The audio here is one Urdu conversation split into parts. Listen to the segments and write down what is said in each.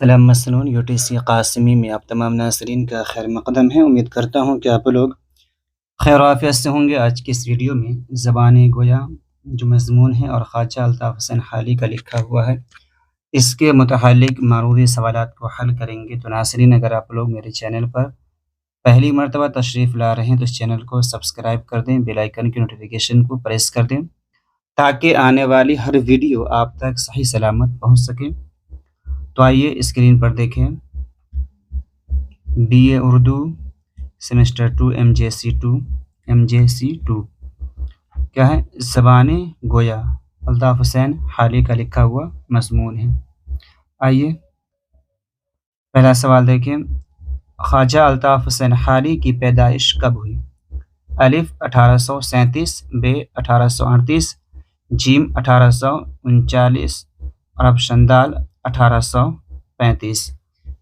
سلام مسنون UTC قاسمی میں آپ تمام ناظرین کا خیر مقدم ہے۔ امید کرتا ہوں کہ آپ لوگ خیر و عافیت سے ہوں گے۔ آج کی اس ویڈیو میں زبان گویا جو مضمون ہے اور خواجہ الطاف حسین حالی کا لکھا ہوا ہے، اس کے متعلق معروضی سوالات کو حل کریں گے۔ تو ناظرین، اگر آپ لوگ میرے چینل پر پہلی مرتبہ تشریف لا رہے ہیں تو اس چینل کو سبسکرائب کر دیں، بیل آئیکن کی نوٹیفیکیشن کو پریس کر دیں تاکہ آنے والی ہر ویڈیو آپ تک صحیح سلامت پہنچ سکے۔ تو آئیے اسکرین پر دیکھیں، BA اردو سیمسٹر 2 MJC 2 کیا ہے؟ زبان گویا الطاف حسین حالی کا لکھا ہوا مضمون ہے۔ آئیے پہلا سوال دیکھیں، خواجہ الطاف حسین حالی کی پیدائش کب ہوئی؟ الف 1837، ب 1838، جیم 1839 اور آپشن دال 1835۔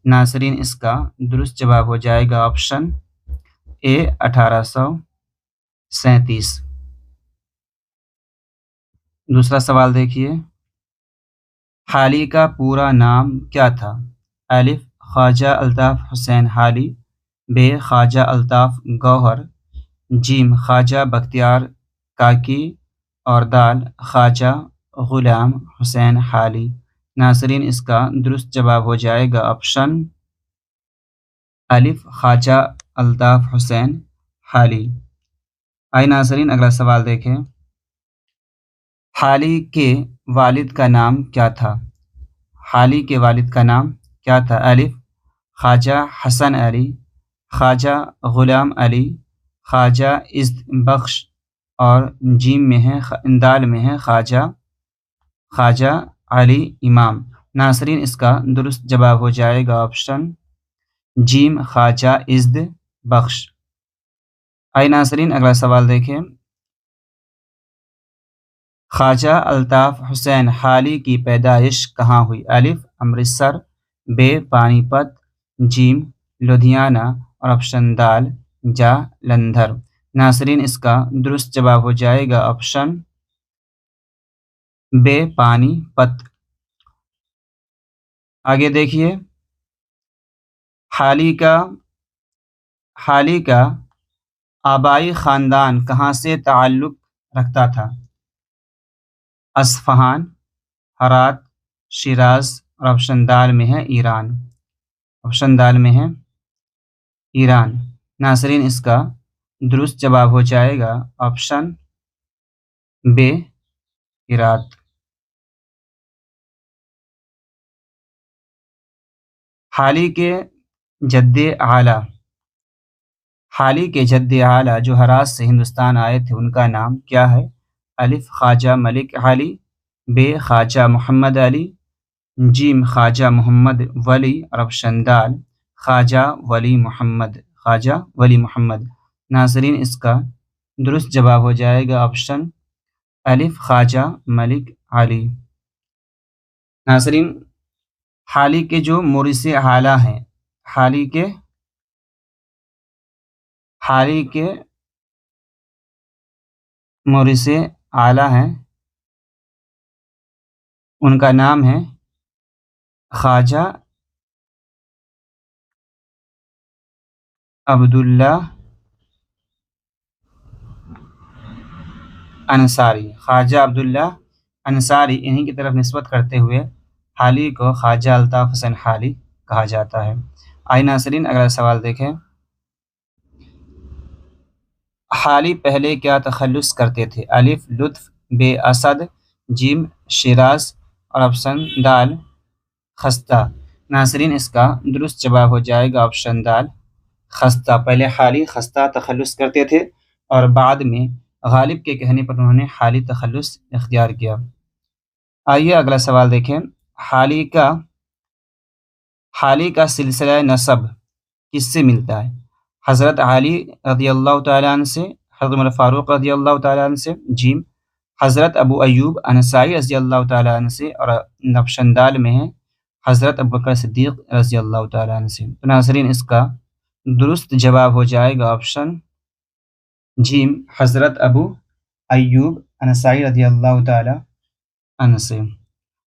ناظرین، اس کا درست جواب ہو جائے گا آپشن اے 1837۔ دوسرا سوال دیکھیے، حالی کا پورا نام کیا تھا؟ الف خواجہ الطاف حسین حالی، ب خواجہ الطاف گوہر، جیم خواجہ بختیار کاکی اور دال خواجہ غلام حسین حالی۔ ناظرین، اس کا درست جواب ہو جائے گا آپشن الف خواجہ الطاف حسین حالی۔ آئے ناظرین، اگلا سوال دیکھیں، حالی کے والد کا نام کیا تھا؟ حالی کے والد کا نام کیا تھا؟ الف خواجہ حسن علی، خواجہ غلام علی، خواجہ عزت بخش اور جیم میں ہے دال میں ہے خواجہ علی امام۔ ناظرین، اس کا درست جواب ہو جائے گا آپشن جیم خواجہ عزت بخش۔ آئے ناظرین، اگلا سوال دیکھیں، خواجہ الطاف حسین حالی کی پیدائش کہاں ہوئی؟ الف امرتسر، ب پانی پت، جیم لدھیانہ اور آپشن دال جالندھر۔ ناظرین، اس کا درست جواب ہو جائے گا آپشن ب پانی پت۔ آگے دیکھیے، حالی کا آبائی خاندان کہاں سے تعلق رکھتا تھا؟ اصفہان، ہرات، شیراز اور آپشن دال میں ہے ایران۔ آپشن دال میں ہے ایران۔ ناظرین، اس کا درست جواب ہو جائے گا آپشن ب ہرات۔ حالی کے جد اعلیٰ جو ہرات سے ہندوستان آئے تھے، ان کا نام کیا ہے؟ الف خواجہ ملک حالی، ب خواجہ محمد علی، جیم خواجہ محمد ولی اور آپشن دال خواجہ ولی محمد۔ ناظرین، اس کا درست جواب ہو جائے گا آپشن الف خواجہ ملک علی۔ ناظرین، حالی کے جو مورث اعلیٰ ہیں، حالی کے مورث اعلیٰ ہیں، ان کا نام ہے خواجہ عبداللہ انصاری۔ خواجہ عبداللہ انصاری، انہی کی طرف نسبت کرتے ہوئے حالی کو خواجہ الطاف حسین حالی کہا جاتا ہے۔ آئے ناظرین، اگلا سوال دیکھیں، حالی پہلے کیا تخلص کرتے تھے؟ الف لطف، ب اسد، جیم شیراز اور آپشن دال خستہ۔ ناظرین، اس کا درست جواب ہو جائے گا آپشن دال خستہ۔ پہلے حالی خستہ تخلص کرتے تھے اور بعد میں غالب کے کہنے پر انہوں نے حالی تخلص اختیار کیا۔ آئیے اگلا سوال دیکھیں، حالی کا سلسلہ نسب کس سے ملتا ہے؟ حضرت علی رضی اللہ تعالیٰ عنہ سے، حضرت عمر فاروق رضی اللہ تعالیٰ عنہ سے، جیم حضرت ابو ایوب انصاری رضی اللہ تعالیٰ عنہ سے اور آپشن دال میں ہے حضرت ابوبکر صدیق رضی اللہ تعالیٰ عنہ سے۔ تو ناظرین، اس کا درست جواب ہو جائے گا آپشن جیم حضرت ابو ایوب انصاری رضی اللہ تعالیٰ عنہ سے۔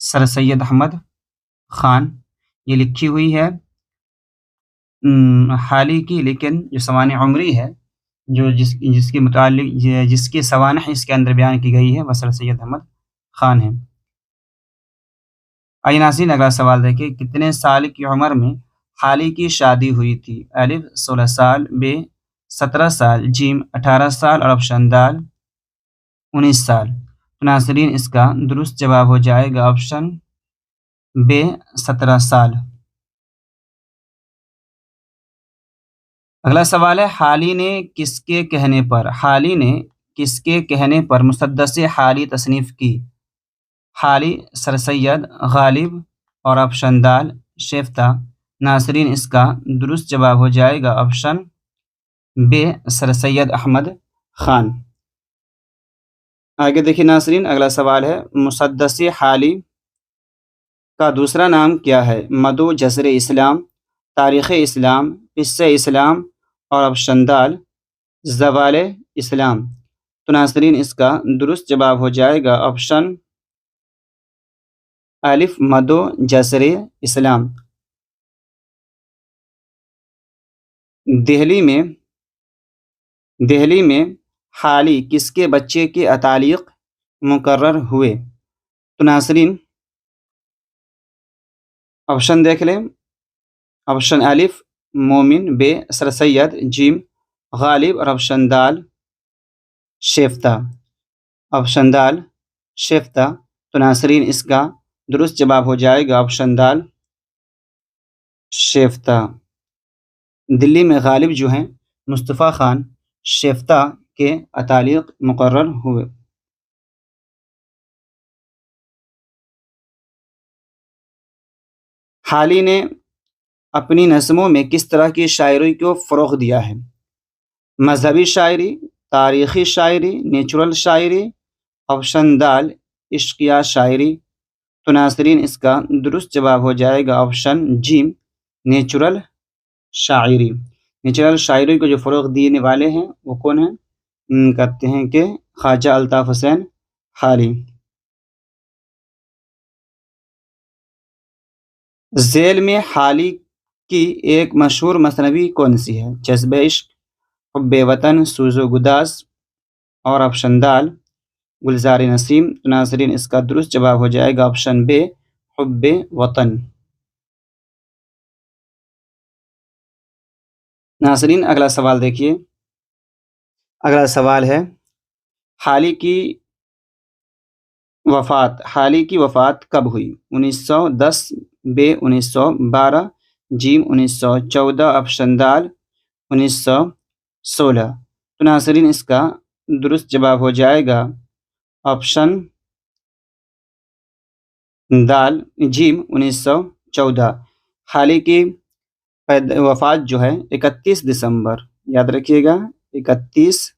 سر سید احمد خان، یہ لکھی ہوئی ہے حالی کی، لیکن جو سوانح عمری ہے جو جس کے متعلق جس کی سوانح اس کے اندر بیان کی گئی ہے وہ سر سید احمد خان ہے۔ آئیے ناظرین اگلا سوال دیکھیں، کتنے سال کی عمر میں حالی کی شادی ہوئی تھی؟ الف 16 سال، ب 17 سال، جیم 18 سال اور آپشن دال 19 سال۔ تو ناظرین اس کا درست جواب ہو جائے گا آپشن ب 17 سال۔ اگلا سوال ہے، حالی نے کس کے کہنے پر مسدس حالی تصنیف کی؟ حالی، سر سید، غالب اور آپشن دال شیفتہ۔ ناظرین اس کا درست جواب ہو جائے گا آپشن ب سر سید احمد خان۔ آگے دیکھیے ناظرین اگلا سوال ہے، مسدس حالی کا دوسرا نام کیا ہے؟ مدو جسر اسلام، تاریخ اسلام، قصہ اسلام اور آپشن دال زوال اسلام۔ تو ناظرین اس کا درست جواب ہو جائے گا آپشن الف مدو جسر اسلام۔ دہلی میں حالی کس کے بچے کے اتعلیق مقرر ہوئے؟ تو ناظرین آپشن دیکھ لیں، آپشن الف مومن، ب سر سید، جیم غالب اور آپشن دال شیفتہ۔ آپشن دال شیفتہ۔ تو ناظرین اس کا درست جواب ہو جائے گا آپشن دال شیفتہ۔ دلی میں غالب جو ہیں مصطفیٰ خان شیفتہ کے اتعلیق مقرر ہوئے۔ حالی نے اپنی نظموں میں کس طرح کی شاعری کو فروغ دیا ہے؟ مذہبی شاعری، تاریخی شاعری، نیچرل شاعری، آپشن دال عشقیہ شاعری۔ تو ناظرین اس کا درست جواب ہو جائے گا آپشن جیم نیچرل شاعری۔ نیچرل شاعری کو جو فروغ دینے والے ہیں وہ کون ہیں؟ کہتے ہیں کہ خواجہ الطاف حسین حالی۔ ذیل میں حالی کی ایک مشہور مثنوی کون سی ہے؟ جذب عشق، حب وطن، سوز و گداز اور آپشن دال گلزار نسیم۔ تو ناظرین اس کا درست جواب ہو جائے گا آپشن ب حب وطن۔ ناظرین اگلا سوال دیکھیے، اگلا سوال ہے، حالی کی وفات کب ہوئی؟ 1910، ب 1912، جیم 1914، آپشن دال 1916۔ تو ناظرین اس کا درست جواب ہو جائے گا آپشن دال جیم 1914۔ حالی کی وفات جو ہے 31 دسمبر، یاد رکھیے گا 31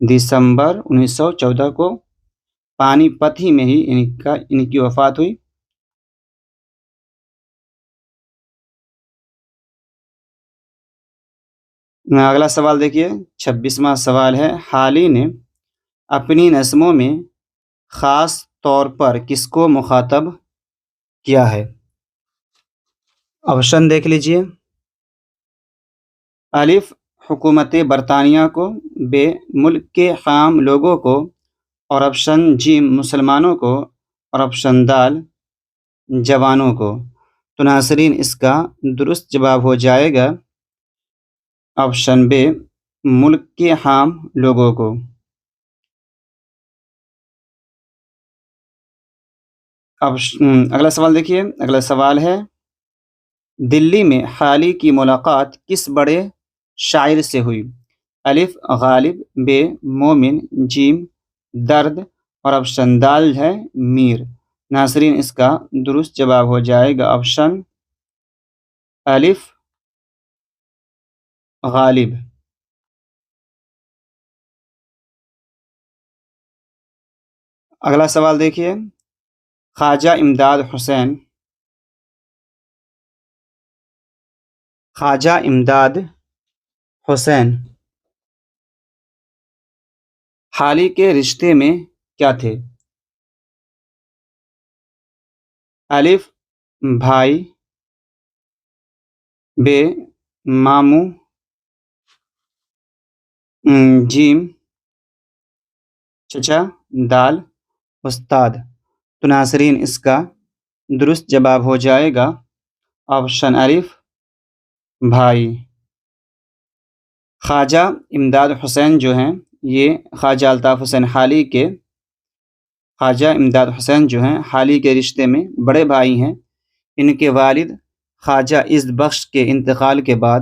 دسمبر 1914 کو پانی پت ہی میں ہی ان کی وفات ہوئی۔ اگلا سوال دیکھیے، 26واں سوال ہے، حالی نے اپنی نظموں میں خاص طور پر کس کو مخاطب کیا ہے؟ آپشن دیکھ لیجئے، الف حکومت برطانیہ کو، ب ملک کے عام لوگوں کو اور آپشن جیم مسلمانوں کو اور آپشن دال جوانوں کو۔ تو ناظرین اس کا درست جواب ہو جائے گا آپشن ب ملک کے عام لوگوں کو۔ اگلا سوال دیکھیے، اگلا سوال ہے، دلی میں حالی کی ملاقات کس بڑے شاعر سے ہوئی؟ الف غالب، ب مومن، جیم درد اور آپشن دال ہے میر۔ ناظرین اس کا درست جواب ہو جائے گا آپشن الف غالب۔ اگلا سوال دیکھیے، خواجہ امداد حسین حالی کے رشتے میں کیا تھے؟ الف بھائی، بے ماموں، جیم چچا، دال استاد۔ تو ناظرین اس کا درست جواب ہو جائے گا آپشن الف بھائی۔ خواجہ امداد حسین جو ہیں یہ خواجہ الطاف حسین حالی کے حالی کے رشتے میں بڑے بھائی ہیں۔ ان کے والد خواجہ عزت بخش کے انتقال کے بعد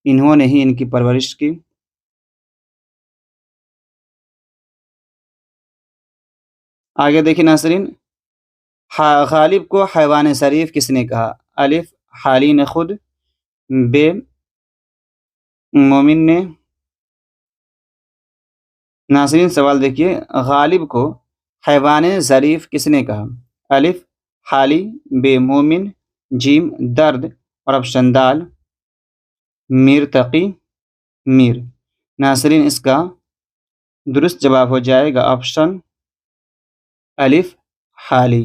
انہوں نے ہی ان کی پرورش کی۔ آگے دیکھیں ناظرین، غالب کو حیوان ظریف کس نے کہا؟ الف حالی نے خود، بے مومن نے۔ ناظرین سوال دیکھیے، غالب کو حیوان ظریف کس نے کہا؟ الف حالی، بے مومن، جیم درد اور آپشن دال میر تقی میر۔ ناظرین اس کا درست جواب ہو جائے گا آپشن الف حالی۔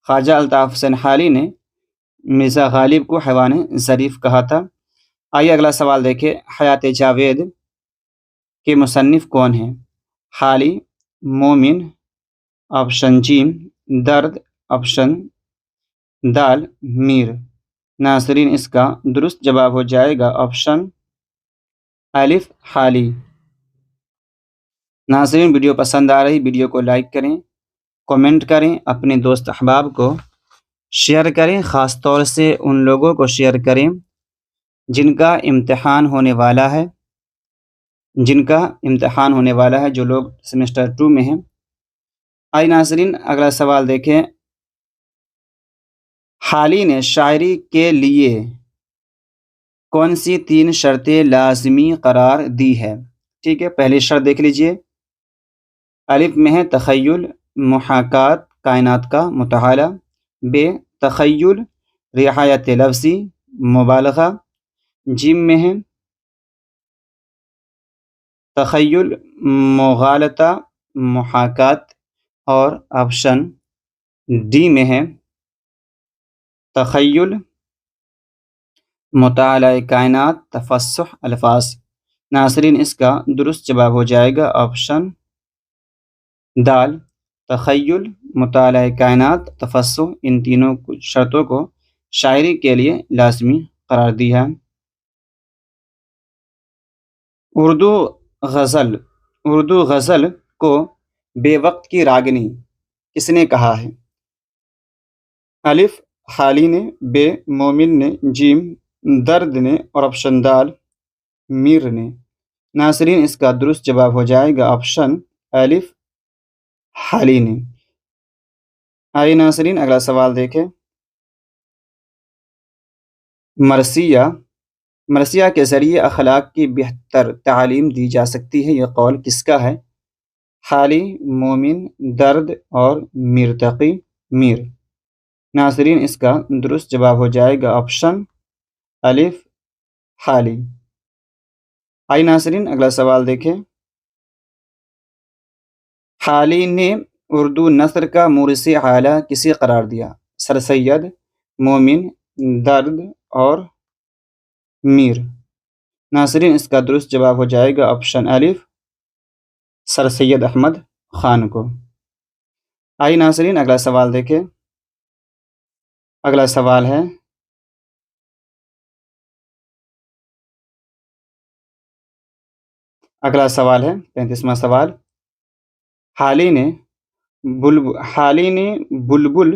خواجہ الطاف حسین حالی نے مرزا غالب کو حیوان ظریف کہا تھا۔ آئیے اگلا سوال دیکھیں، حیات جاوید کے مصنف کون ہیں؟ حالی، مومن، آپشن جیم درد، آپشن دال میر۔ ناظرین اس کا درست جواب ہو جائے گا آپشن الف حالی۔ ناظرین ویڈیو پسند آ رہی ویڈیو کو لائک کریں، کومنٹ کریں، اپنے دوست احباب کو شیئر کریں، خاص طور سے ان لوگوں کو شیئر کریں جن کا امتحان ہونے والا ہے جو لوگ سیمسٹر 2 میں ہیں۔ آئیے ناظرین اگلا سوال دیکھیں، حالی نے شاعری کے لیے کون سی 3 شرطیں لازمی قرار دی ہے؟ ٹھیک ہے، پہلی شرط دیکھ لیجئے، الف میں ہے تخیل، محاکات کائنات کا مطالعہ، بے تخیل، رعایت لفظی، مبالغہ، جیم میں ہے تخیل، مغالطہ، محاکات اور آپشن ڈی میں ہے تخیل، مطالعہ کائنات، تفصح الفاظ۔ ناظرین اس کا درست جواب ہو جائے گا آپشن دال، تخیل، مطالعہ کائنات، تفصح۔ ان تینوں شرطوں کو شاعری کے لیے لازمی قرار دیا۔ اردو غزل کو بے وقت کی راگنی کس نے کہا ہے؟ الف حالی نے، بے مومن نے، جیم درد نے اور آپشن دال میر نے۔ ناظرین اس کا درست جواب ہو جائے گا آپشن الف حالی نے۔ آئیے ناظرین اگلا سوال دیکھیں، مرثیہ کے ذریعے اخلاق کی بہتر تعلیم دی جا سکتی ہے، یہ قول کس کا ہے؟ حالی، مومن، درد اور میر تقی میر۔ ناظرین اس کا درست جواب ہو جائے گا آپشن الف حالی۔ آئیے ناظرین اگلا سوال دیکھیں، حالی نے اردو نثر کا مورث اعلیٰ کسے قرار دیا؟ سر سید، مومن، درد اور میر۔ ناظرین اس کا درست جواب ہو جائے گا آپشن الف سر سید احمد خان کو۔ آئیے ناظرین اگلا سوال دیکھیں، اگلا سوال ہے اگلا سوال ہے 35واں سوال، حالی نے بلبل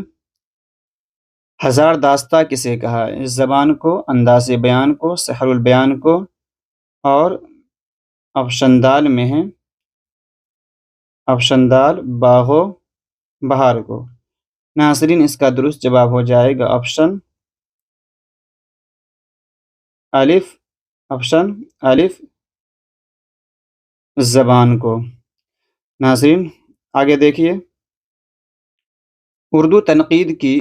ہزار داستہ کسے کہا؟ اس زبان کو، انداز بیان کو، سحر البیان کو اور آپشن دال میں ہے آپشن دال باغ و بہار کو۔ ناظرین اس کا درست جواب ہو جائے گا آپشن الف زبان کو۔ ناظرین آگے دیکھیے، اردو تنقید کی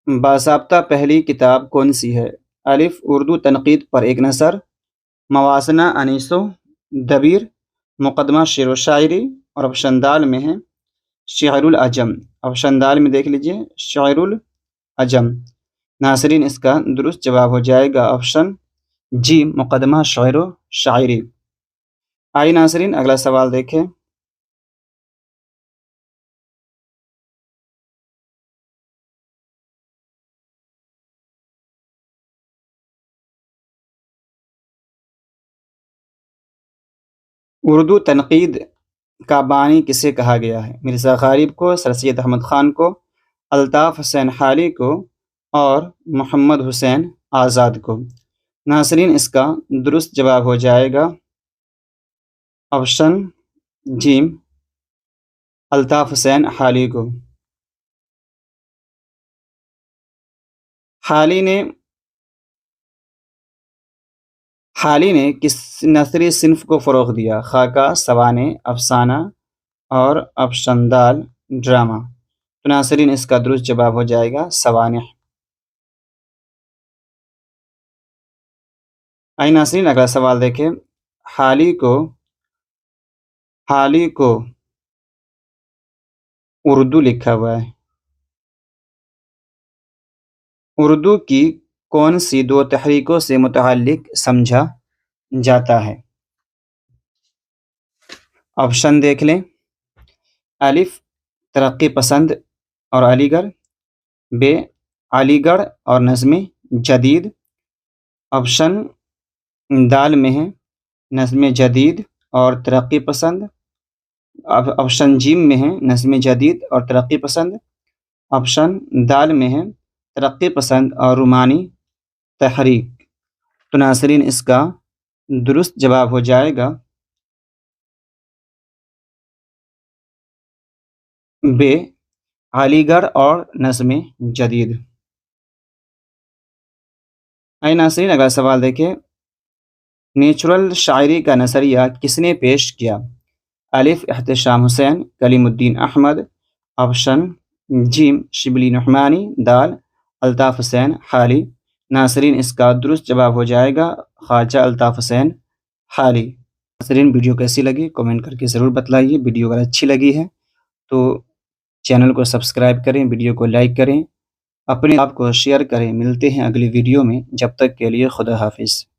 باضابطہ پہلی کتاب کون سی ہے؟ الف اردو تنقید پر ایک نظر، موازنہ انیس و دبیر، مقدمہ شعر و شاعری اور آپشن دال میں ہے شعر العجم۔ آپشن دال میں دیکھ لیجئے شعر عجم۔ ناظرین اس کا درست جواب ہو جائے گا آپشن جی مقدمہ شعر و شاعری۔ آئیے ناظرین اگلا سوال دیکھیں۔ اردو تنقید کا بانی کسے کہا گیا ہے؟ مرزا غالب کو، سر سید احمد خان کو، الطاف حسین حالی کو اور محمد حسین آزاد کو۔ ناظرین اس کا درست جواب ہو جائے گا آپشن جیم الطاف حسین حالی کو۔ حالی نے کس نثری صنف کو فروغ دیا؟ خاکہ، سوانح، افسانہ اور آپشن دال ڈرامہ۔ تو ناظرین اس کا درست جواب ہو جائے گا سوانح۔ آئیے ناظرین اگلا سوال دیکھیں۔ حالی کو اردو لکھا ہوا ہے۔ اردو کی کون سی دو تحریکوں سے متعلق سمجھا جاتا ہے؟ آپشن دیکھ لیں۔ الف ترقی پسند اور علی گڑھ، ب علی گڑھ اور نظم جدید، آپشن دال میں ہے نظم جدید اور ترقی پسند، آپشن جیم میں ہے نظم جدید اور ترقی پسند، آپشن دال میں ہے ترقی پسند اور رومانی تحریک۔ تو ناظرین اس کا درست جواب ہو جائے گا ب علی گڑھ اور نظم جدید۔ آئیے ناظرین اگلا سوال دیکھیں۔ نیچرل شاعری کا نظریہ کس نے پیش کیا؟ الف احتشام حسین، کلیم الدین احمد، آپشن جیم شبلی نعمانی، دال الطاف حسین حالی۔ ناظرین اس کا درست جواب ہو جائے گا خواجہ الطاف حسین حالی۔ ناظرین ویڈیو کیسی لگی کمنٹ کر کے ضرور بتلائیے۔ ویڈیو اگر اچھی لگی ہے تو چینل کو سبسکرائب کریں، ویڈیو کو لائک کریں، اپنے آپ کو شیئر کریں۔ ملتے ہیں اگلی ویڈیو میں، جب تک کے لیے خدا حافظ۔